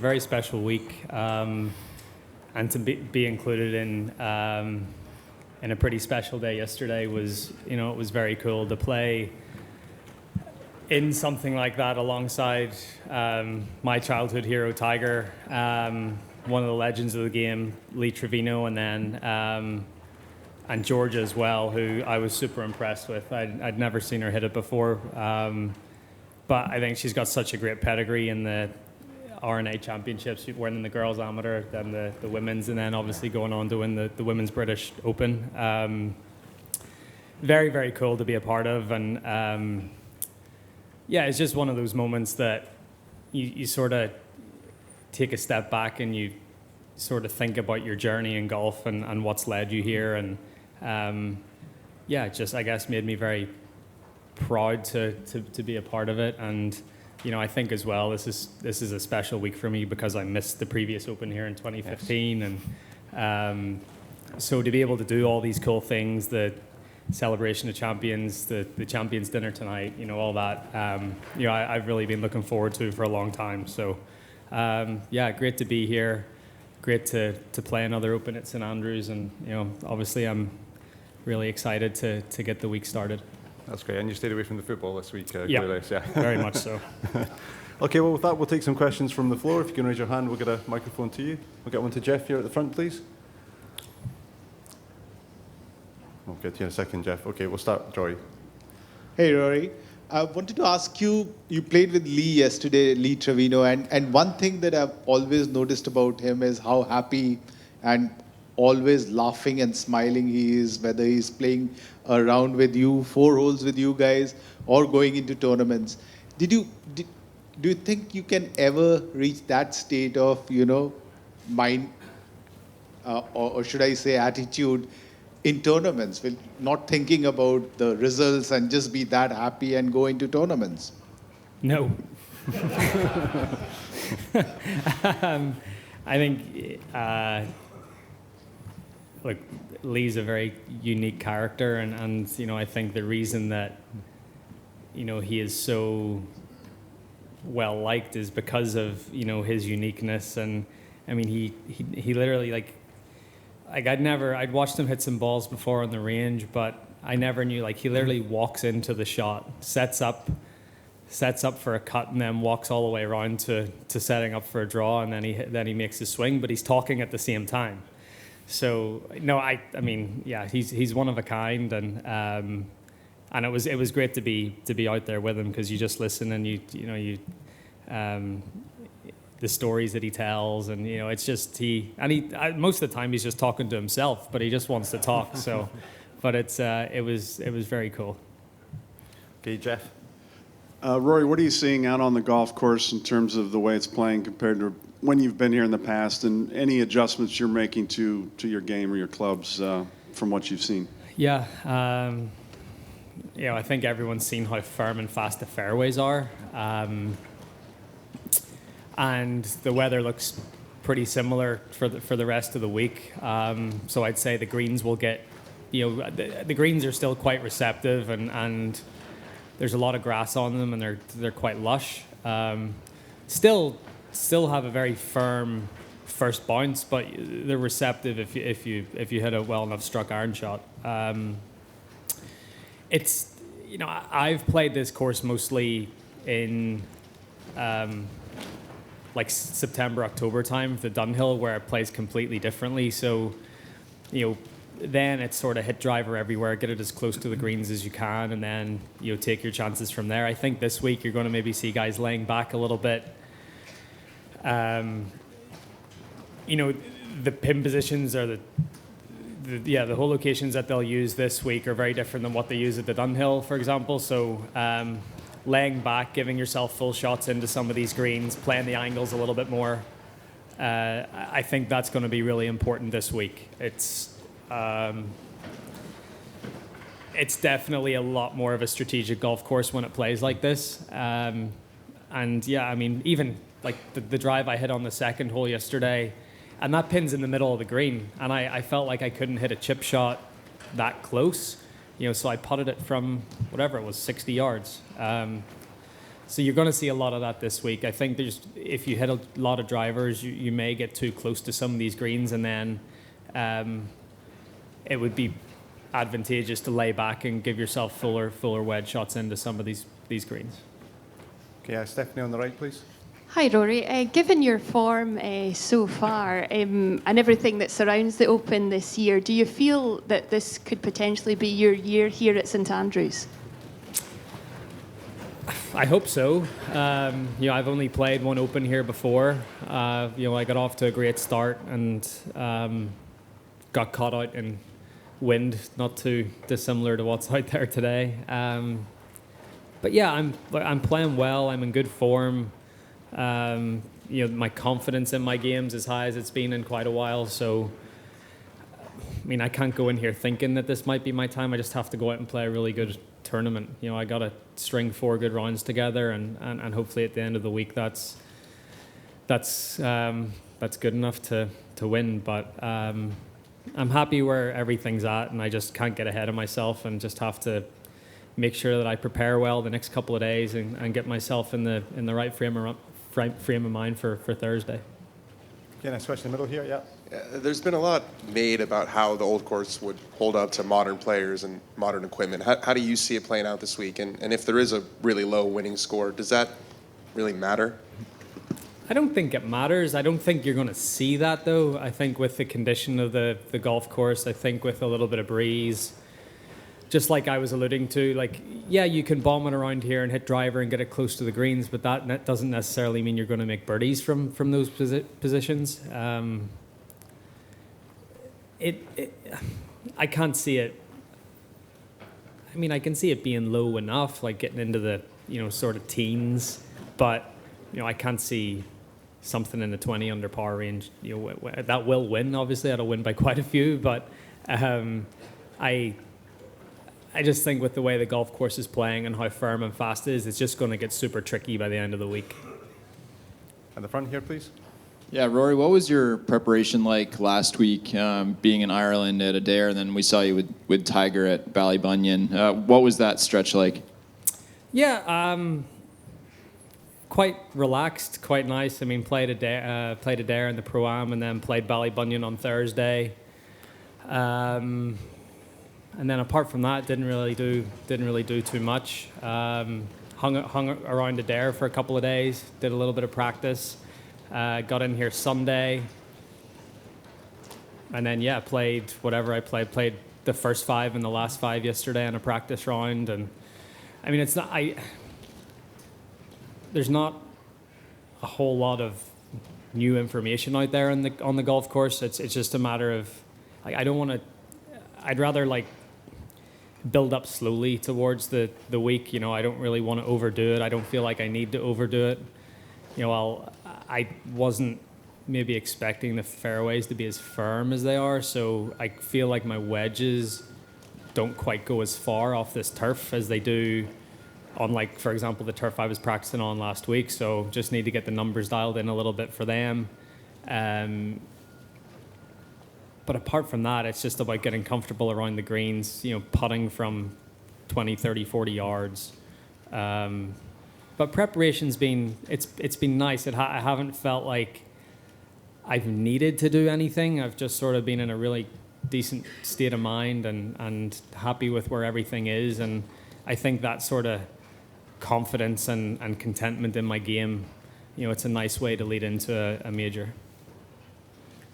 a very special week, and to be included in a pretty special day yesterday was, it was very cool to play in something like that alongside my childhood hero Tiger, one of the legends of the game, Lee Trevino, and then and Georgia as well, who I was super impressed with. I'd never seen her hit it before, but I think she's got such a great pedigree in the RNA Championships, winning the girls amateur, then the women's, and then obviously going on to win the Women's British Open. Very, very cool to be a part of, and yeah, it's just one of those moments that you sort of take a step back and you sort of think about your journey in golf and what's led you here, and yeah, it just, I guess, made me very proud to be a part of it. And I think as well, this is a special week for me because I missed the previous Open here in 2015, yes. And so to be able to do all these cool things, the celebration of champions, the champions dinner tonight, all that, I've really been looking forward to for a long time. So yeah, great to be here, great to play another Open at St Andrews, and obviously I'm really excited to get the week started. That's great, and you stayed away from the football this week, yeah, clearly. Yeah, very much so. Okay, well, with that, we'll take some questions from the floor. If you can raise your hand, we'll get a microphone to you. We'll get one to Jeff here at the front, please. We'll get to you in a second, Jeff. Okay, we'll start, Jory. Hey, Rory. I wanted to ask you, you played with Lee yesterday, Lee Trevino, and one thing that I've always noticed about him is how happy and always laughing and smiling he is, whether he's playing a round with you, 4 holes with you guys, or going into tournaments. Do you think you can ever reach that state of, mind, or should I say attitude, in tournaments, with not thinking about the results and just be that happy and go into tournaments? No. I think, look, Lee's a very unique character, and I think the reason that, he is so well liked is because of, his uniqueness. And I mean, he literally, I'd watched him hit some balls before on the range, but I never knew, he literally walks into the shot, sets up for a cut, and then walks all the way around to setting up for a draw, and then he makes his swing, but he's talking at the same time. So no, I mean, yeah, he's one of a kind, and it was great to be out there with him, because you just listen and you the stories that he tells, and it's just most of the time he's just talking to himself, but he just wants to talk. So, but it was very cool. Okay, Jeff. Rory, what are you seeing out on the golf course in terms of the way it's playing compared to when you've been here in the past, and any adjustments you're making to your game or your clubs from what you've seen? Yeah, I think everyone's seen how firm and fast the fairways are. And the weather looks pretty similar for the rest of the week. So I'd say the greens will get, the greens are still quite receptive, and there's a lot of grass on them, and they're quite lush. Still have a very firm first bounce, but they're receptive if you hit a well enough struck iron shot. It's I've played this course mostly in September, October time, the Dunhill, where it plays completely differently. So, then it's sort of hit driver everywhere, get it as close to the greens as you can, and then, take your chances from there. I think this week you're going to maybe see guys laying back a little bit. The pin positions are the hole locations that they'll use this week are very different than what they use at the Dunhill, for example. So, laying back, giving yourself full shots into some of these greens, playing the angles a little bit more. I think that's going to be really important this week. It's definitely a lot more of a strategic golf course when it plays like this. And yeah, I mean, even the drive I hit on the second hole yesterday, and that pin's in the middle of the green, and I felt like I couldn't hit a chip shot that close. So I putted it from whatever it was, 60 yards. So you're going to see a lot of that this week. I think if you hit a lot of drivers, you may get too close to some of these greens, and then it would be advantageous to lay back and give yourself fuller wedge shots into some of these greens. Okay, Stephanie on the right, please. Hi, Rory. Given your form so far and everything that surrounds the Open this year, do you feel that this could potentially be your year here at St Andrews? I hope so. I've only played one Open here before. I got off to a great start and got caught out in wind, not too dissimilar to what's out there today. But yeah, I'm playing well. I'm in good form. My confidence in my game's as high as it's been in quite a while. So, I can't go in here thinking that this might be my time. I just have to go out and play a really good tournament. I got to string 4 good rounds together, and hopefully at the end of the week that's good enough to win. But I'm happy where everything's at, and I just can't get ahead of myself, and just have to make sure that I prepare well the next couple of days and get myself in the right frame of mind for Thursday. Okay, next question in the middle here. Yeah. There's been a lot made about how the old course would hold up to modern players and modern equipment. How do you see it playing out this week? And if there is a really low winning score, does that really matter? I don't think it matters. I don't think you're going to see that, though. I think with the condition of the golf course, I think with a little bit of breeze, just like I was alluding to, you can bomb it around here and hit driver and get it close to the greens, but that doesn't necessarily mean you're going to make birdies from those positions. I can't see it. I can see it being low enough, like getting into the sort of teens, but I can't see something in the 20 under par range. That will win. Obviously, that'll win by quite a few, but I just think with the way the golf course is playing and how firm and fast it is, it's just going to get super tricky by the end of the week. At the front here, please. Yeah, Rory, what was your preparation like last week, being in Ireland at Adair, and then we saw you with Tiger at Ballybunion. What was that stretch like? Yeah, quite relaxed, quite nice. Played Adair in the Pro-Am, and then played Ballybunion on Thursday. And then apart from that, didn't really do too much. Hung around Adair for a couple of days, did a little bit of practice. Got in here Sunday, and then played whatever I played. Played the first 5 and the last 5 yesterday in a practice round, and it's not. There's not a whole lot of new information out there on the golf course. It's just a matter of I don't want to. I'd rather build up slowly towards the week. I don't really want to overdo it. I don't feel like I need to overdo it. I wasn't maybe expecting the fairways to be as firm as they are, so I feel like my wedges don't quite go as far off this turf as they do on, for example, the turf I was practicing on last week. So just need to get the numbers dialed in a little bit for them. But apart from that, it's just about getting comfortable around the greens, putting from 20, 30, 40 yards. But preparation's been nice. I haven't felt like I've needed to do anything. I've just sort of been in a really decent state of mind and happy with where everything is. And I think that sort of confidence and contentment in my game, it's a nice way to lead into a major.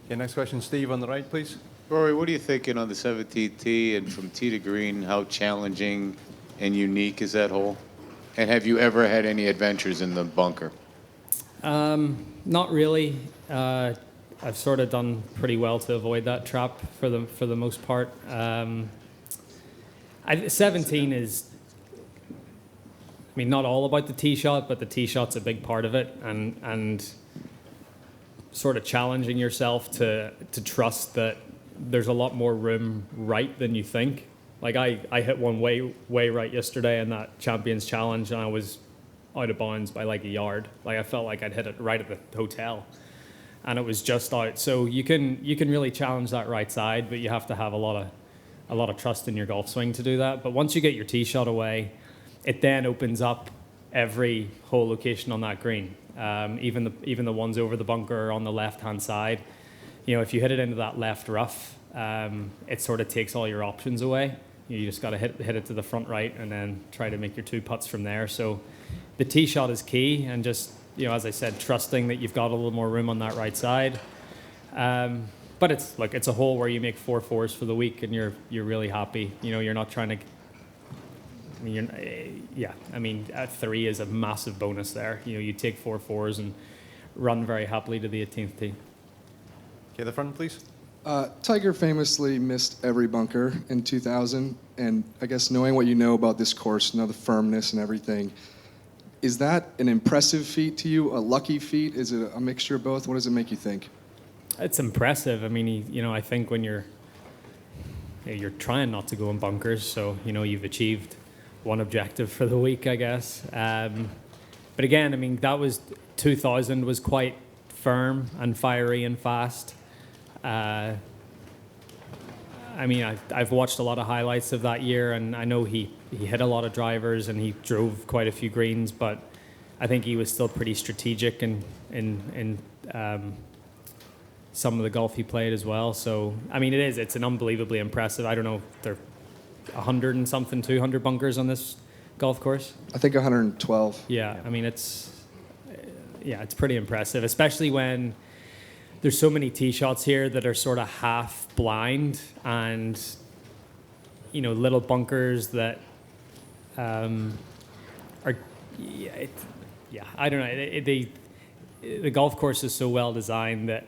Okay, next question, Steve on the right, please. Rory, what are you thinking on the 17th tee and from tee to green? How challenging and unique is that hole? And have you ever had any adventures in the bunker? Not really. I've sort of done pretty well to avoid that trap for the most part. 17 is, not all about the tee shot, but the tee shot's a big part of it, and sort of challenging yourself to trust that there's a lot more room right than you think. I hit one way right yesterday in that Champions Challenge, and I was out of bounds by a yard. I felt like I'd hit it right at the hotel, and it was just out. So you can really challenge that right side, but you have to have a lot of trust in your golf swing to do that. But once you get your tee shot away, it then opens up every hole location on that green, even the ones over the bunker on the left-hand side. If you hit it into that left rough, it sort of takes all your options away. You just got to hit it to the front right and then try to make your 2 putts from there. So the tee shot is key, and just, as I said, trusting that you've got a little more room on that right side. But it's a hole where you make 4 fours for the week, and you're really happy. You're not trying to. A 3 is a massive bonus there. You take 4 fours and run very happily to the 18th tee. Okay, the front, please. Tiger famously missed every bunker in 2000, and I guess knowing what you know about this course, the firmness and everything, is that an impressive feat to you, a lucky feat? Is it a mixture of both? What does it make you think? It's impressive. I think when you're trying not to go in bunkers, so you've achieved one objective for the week, I guess. But again, that was 2000 was quite firm and fiery and fast. I've watched a lot of highlights of that year, and I know he hit a lot of drivers and he drove quite a few greens, but I think he was still pretty strategic in some of the golf he played as well. So, it's an unbelievably impressive. I don't know if there are 100 and something, 200 bunkers on this golf course. I think 112. Yeah, it's pretty impressive, especially when there's so many tee shots here that are sort of half blind, and little bunkers that are I don't know. The golf course is so well designed that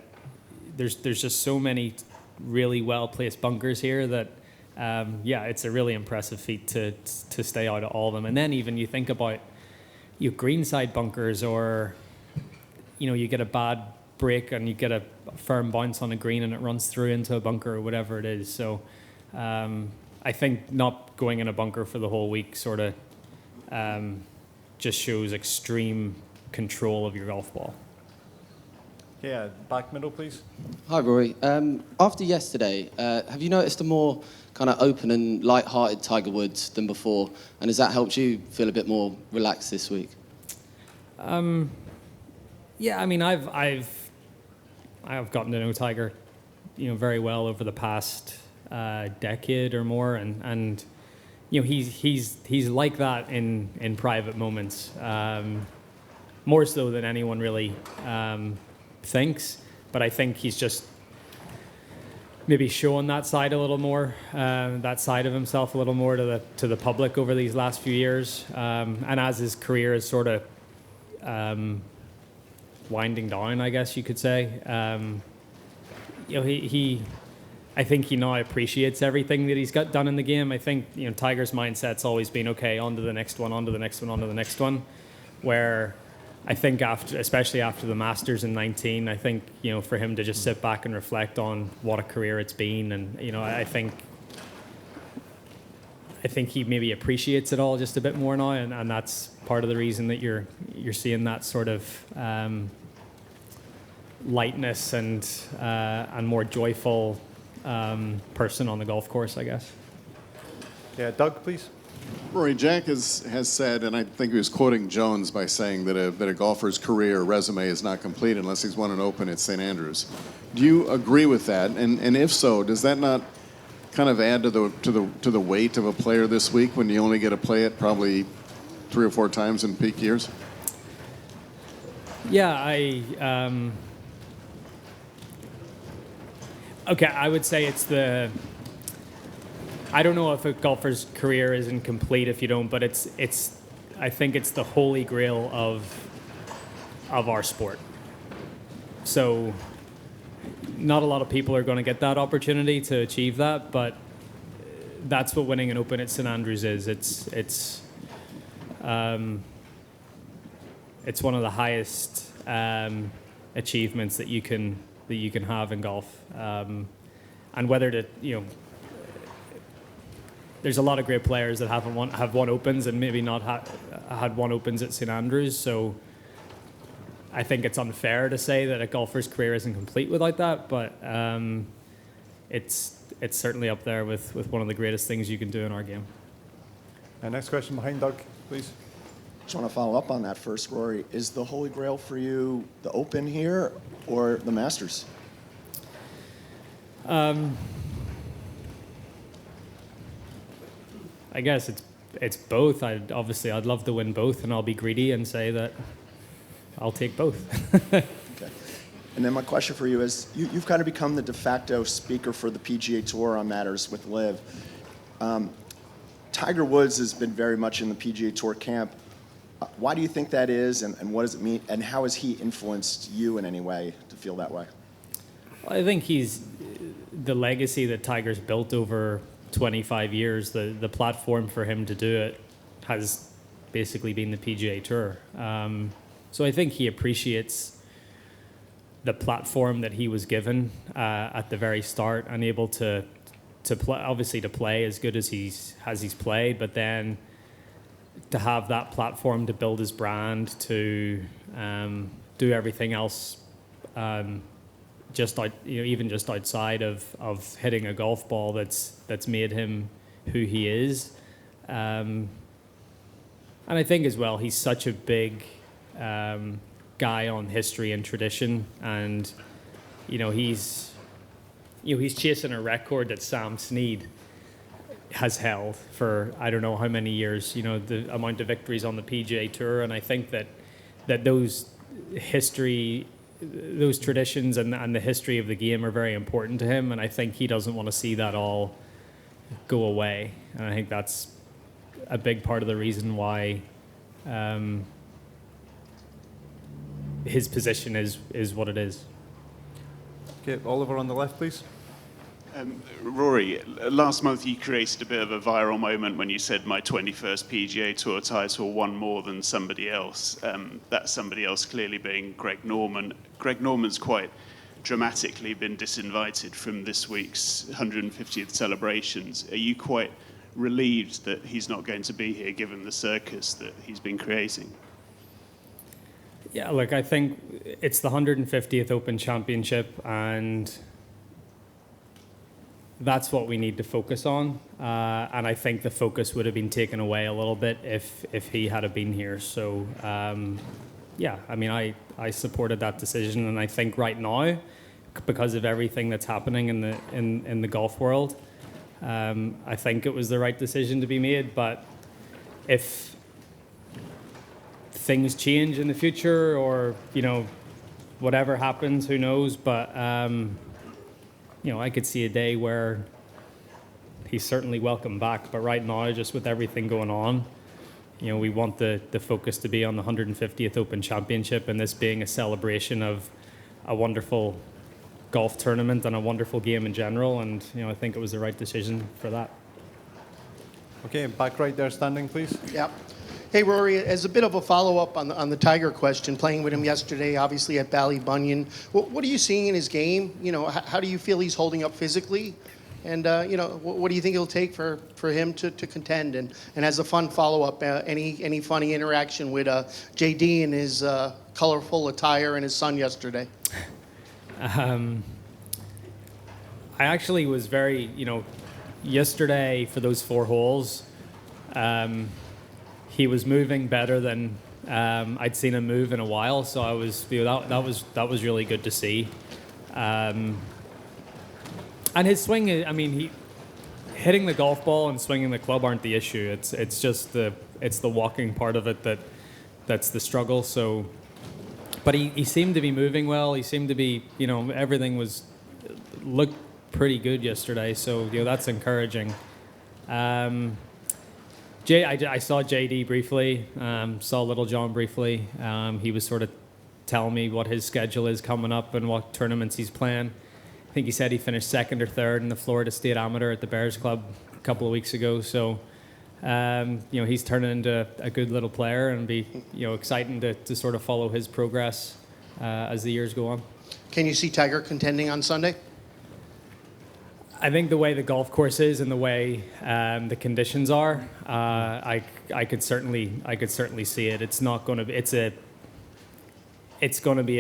there's just so many really well placed bunkers here that it's a really impressive feat to stay out of all of them. And then even you think about greenside bunkers, or you get a bad break and you get a firm bounce on a green and it runs through into a bunker or whatever it is. So I think not going in a bunker for the whole week sort of just shows extreme control of your golf ball. Yeah, back middle, please. Hi, Rory. After yesterday, have you noticed a more kind of open and light-hearted Tiger Woods than before? And has that helped you feel a bit more relaxed this week? I've gotten to know Tiger, very well over the past decade or more, and he's like that in private moments, more so than anyone really thinks. But I think he's just maybe showing that side a little more, that side of himself a little more to the public over these last few years, and as his career is sort of winding down, I guess you could say. I think he now appreciates everything that he's got done in the game. I think Tiger's mindset's always been on to the next one, on to the next one, on to the next one. Where I think especially after the Masters in 19, I think for him to just sit back and reflect on what a career it's been, and I think he maybe appreciates it all just a bit more now, and that's part of the reason that you're seeing that sort of lightness and more joyful person on the golf course, I guess. Yeah, Doug, please. Rory, Jack has said, and I think he was quoting Jones by saying that a golfer's career resume is not complete unless he's won an Open at St. Andrews. Do you agree with that? And if so, does that not kind of add to the weight of a player this week when you only get to play it probably 3 or 4 times in peak years? Yeah, I would say it's I don't know if a golfer's career is incomplete if you don't, but I think it's the holy grail of our sport. So not a lot of people are going to get that opportunity to achieve that, but that's what winning an Open at St. Andrews is. It's one of the highest achievements that you can have in golf, and whether there's a lot of great players that have won Opens and maybe not had won Opens at St. Andrews. So I think it's unfair to say that a golfer's career isn't complete without that, but it's certainly up there with one of the greatest things you can do in our game. Next question behind Doug, please. Just want to follow up on that first, Rory. Is the holy grail for you the Open here or the Masters? I guess it's both. I'd love to win both, and I'll be greedy and say that I'll take both. Okay. And then my question for you is, you've kind of become the de facto speaker for the PGA Tour on matters with LIV. Tiger Woods has been very much in the PGA Tour camp. Why do you think that is, and what does it mean, and how has he influenced you in any way to feel that way? Well, I think he's the legacy that Tiger's built over 25 years. The platform for him to do it has basically been the PGA Tour. So I think he appreciates the platform that he was given at the very start, and able to play, obviously to play as good as he's played, but then to have that platform to build his brand, to do everything else, even just outside of hitting a golf ball that's made him who he is. And I think as well, he's such a big guy on history and tradition, and he's chasing a record that Sam Snead has held for I don't know how many years. The amount of victories on the PGA Tour, and I think that those traditions and the history of the game are very important to him, and I think he doesn't want to see that all go away. And I think that's a big part of the reason why his position is what it is. Okay, Oliver on the left, please. Rory, last month you created a bit of a viral moment when you said my 21st PGA Tour title won more than somebody else. That somebody else clearly being Greg Norman. Greg Norman's quite dramatically been disinvited from this week's 150th celebrations. Are you quite relieved that he's not going to be here given the circus that he's been creating? Yeah, look, I think it's the 150th Open Championship, and that's what we need to focus on. And I think the focus would have been taken away a little bit if he had been here. So, yeah, I mean, I supported that decision, and I think right now, because of everything that's happening in the golf world, I think it was the right decision to be made. But if things change in the future, or whatever happens, who knows? But I could see a day where he's certainly welcome back. But right now, just with everything going on, we want the focus to be on the 150th Open Championship, and this being a celebration of a wonderful golf tournament and a wonderful game in general. And I think it was the right decision for that. Okay, back right there, standing, please. Yep. Hey, Rory, as a bit of a follow-up on the Tiger question, playing with him yesterday, obviously at Ballybunion, what are you seeing in his game? How do you feel he's holding up physically? And, what do you think it'll take for him to contend? And as a fun follow-up, any funny interaction with JD and his colorful attire and his son yesterday? I actually was very, yesterday for those 4 holes, he was moving better than I'd seen him move in a while, so I was that was really good to see. And his swing, he hitting the golf ball and swinging the club aren't the issue. It's just the walking part of it that's the struggle. So, but he seemed to be moving well. He seemed to be, everything looked pretty good yesterday. So that's encouraging. I saw JD briefly, saw Little John briefly. He was sort of telling me what his schedule is coming up and what tournaments he's playing. I think he said he finished 2nd or 3rd in the Florida State Amateur at the Bears Club a couple of weeks ago. So, he's turning into a good little player, and be, exciting to sort of follow his progress as the years go on. Can you see Tiger contending on Sunday? I think the way the golf course is and the way the conditions are, I could certainly see it. It's not going to be. It's going to be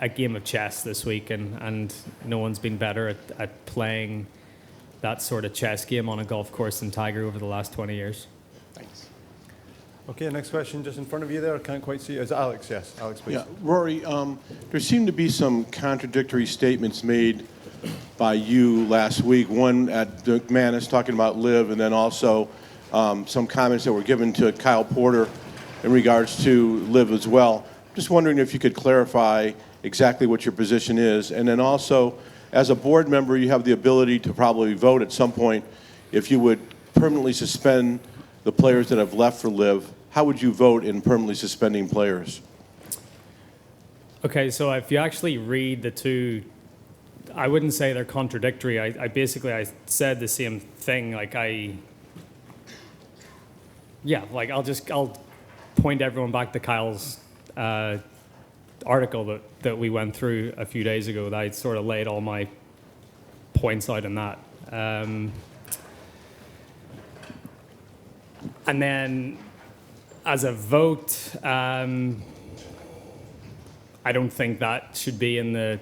a game of chess this week, and no one's been better at playing that sort of chess game on a golf course than Tiger over the last 20 years. Thanks. Okay, next question just in front of you there. I can't quite see. Is it Alex? Yes, Alex, please. Yeah, Rory, there seemed to be some contradictory statements made by you last week. One at the McManus talking about LIV, and then also some comments that were given to Kyle Porter in regards to LIV as well. Just wondering if you could clarify exactly what your position is. And then also, as a board member, you have the ability to probably vote at some point if you would permanently suspend the players that have left for LIV. How would you vote in permanently suspending players? Okay, so if you actually read the two, I wouldn't say they're contradictory. I basically said the same thing. Like I'll point everyone back to Kyle's article that we went through a few days ago. That I sort of laid all my points out in that. And then as a vote, I don't think that should be in the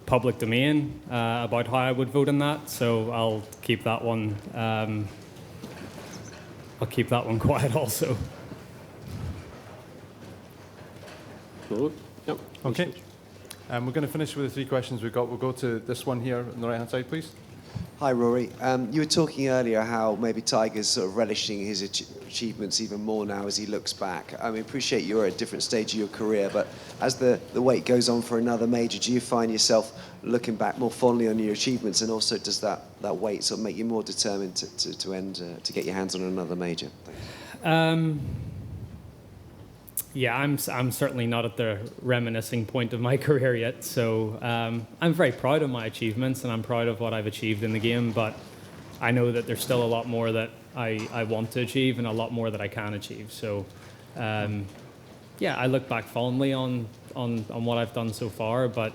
public domain about how I would vote on that. So I'll keep that one. I'll keep that one quiet also. Yep. Okay. We're going to finish with the 3 questions we've got. We'll go to this one here on the right-hand side, please. Hi, Rory. You were talking earlier how maybe Tiger's sort of relishing his achievements even more now as he looks back. I mean, appreciate you're at a different stage of your career, but as the wait goes on for another major, do you find yourself looking back more fondly on your achievements, and also does that wait sort of make you more determined to get your hands on another major? Thanks. Yeah, I'm certainly not at the reminiscing point of my career yet, so I'm very proud of my achievements and I'm proud of what I've achieved in the game, but I know that there's still a lot more that I want to achieve and a lot more that I can achieve. So, yeah, I look back fondly on what I've done so far, but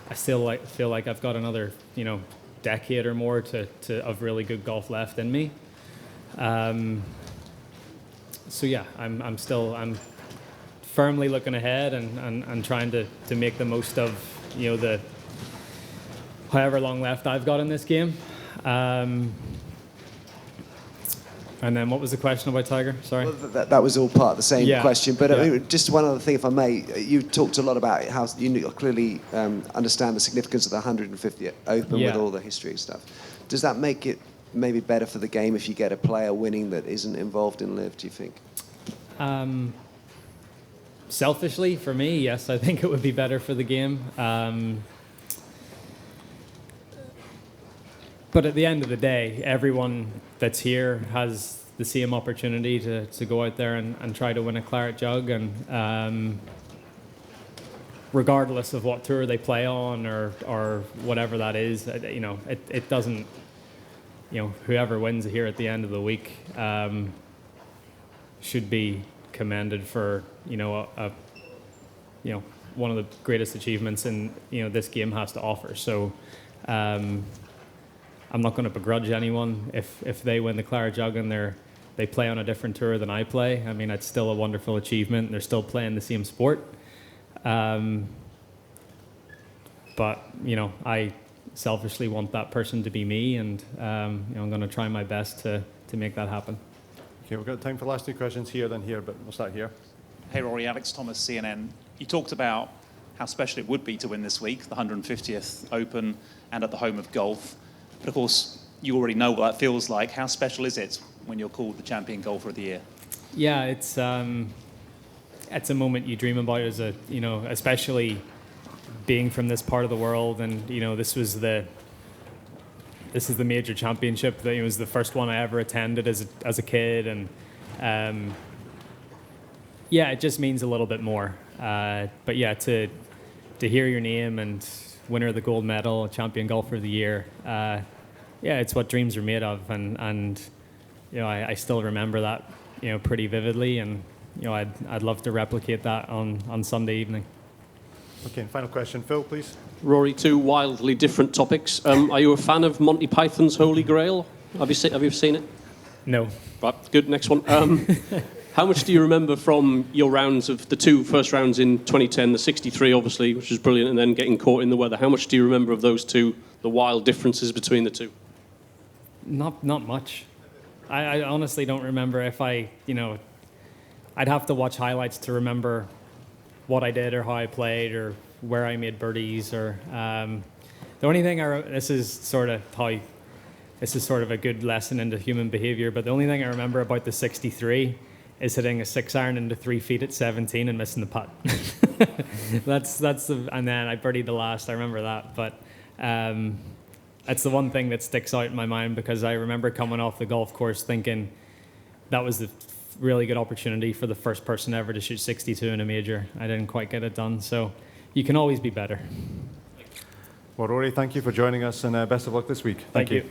I still feel like I've got another decade or more of really good golf left in me. So yeah, I'm firmly looking ahead and trying to make the most of the however long left I've got in this game. And then what was the question about Tiger? Sorry. Well, that was all part of the same question. But yeah. I mean, just one other thing, if I may. You talked a lot about how you clearly understand the significance of the 150th Open with all the history and stuff. Does that make it maybe better for the game if you get a player winning that isn't involved in LIV, do you think? Selfishly, for me, yes, I think it would be better for the game. But at the end of the day, everyone that's here has the same opportunity to go out there and try to win a claret jug. And regardless of what tour they play on or whatever that is, it doesn't, whoever wins here at the end of the week should be commended for, one of the greatest achievements in, this game has to offer. So, I'm not going to begrudge anyone if they win the claret jug and they play on a different tour than I play. I mean, it's still a wonderful achievement. They're still playing the same sport. But, I selfishly want that person to be me, and I'm going to try my best to make that happen. Okay, we've got time for the last 2 questions here, then here, but we'll start here. Hey, Rory, Alex Thomas, CNN. You talked about how special it would be to win this week, the 150th Open, and at the home of golf. But of course, you already know what that feels like. How special is it when you're called the champion golfer of the year? Yeah, it's a moment you dream about as especially being from this part of the world, and this is the major championship. That it was the first one I ever attended as a kid, and it just means a little bit more. But yeah, to hear your name and winner of the gold medal, champion golfer of the year, it's what dreams are made of, and I still remember that pretty vividly, and I'd love to replicate that on Sunday evening. Okay, and final question, Phil, please. Rory, 2 wildly different topics. Are you a fan of Monty Python's Holy Grail? Have you seen it? No. Right, good. Next one. How much do you remember from your rounds of the 2 first rounds in 2010, the 63 obviously, which was brilliant, and then getting caught in the weather? How much do you remember of those 2, the wild differences between the 2? Not much. I honestly don't remember if I I'd have to watch highlights to remember what I did or how I played or where I made birdies or the only thing this is sort of a good lesson into human behavior, but the only thing I remember about the 63 is hitting a 6-iron into 3 feet at 17 and missing the putt. And then I birdied the last. I remember that, but that's the one thing that sticks out in my mind because I remember coming off the golf course thinking that was the really good opportunity for the first person ever to shoot 62 in a major. I didn't quite get it done, so you can always be better. Well, Rory, thank you for joining us, and best of luck this week. Thank you.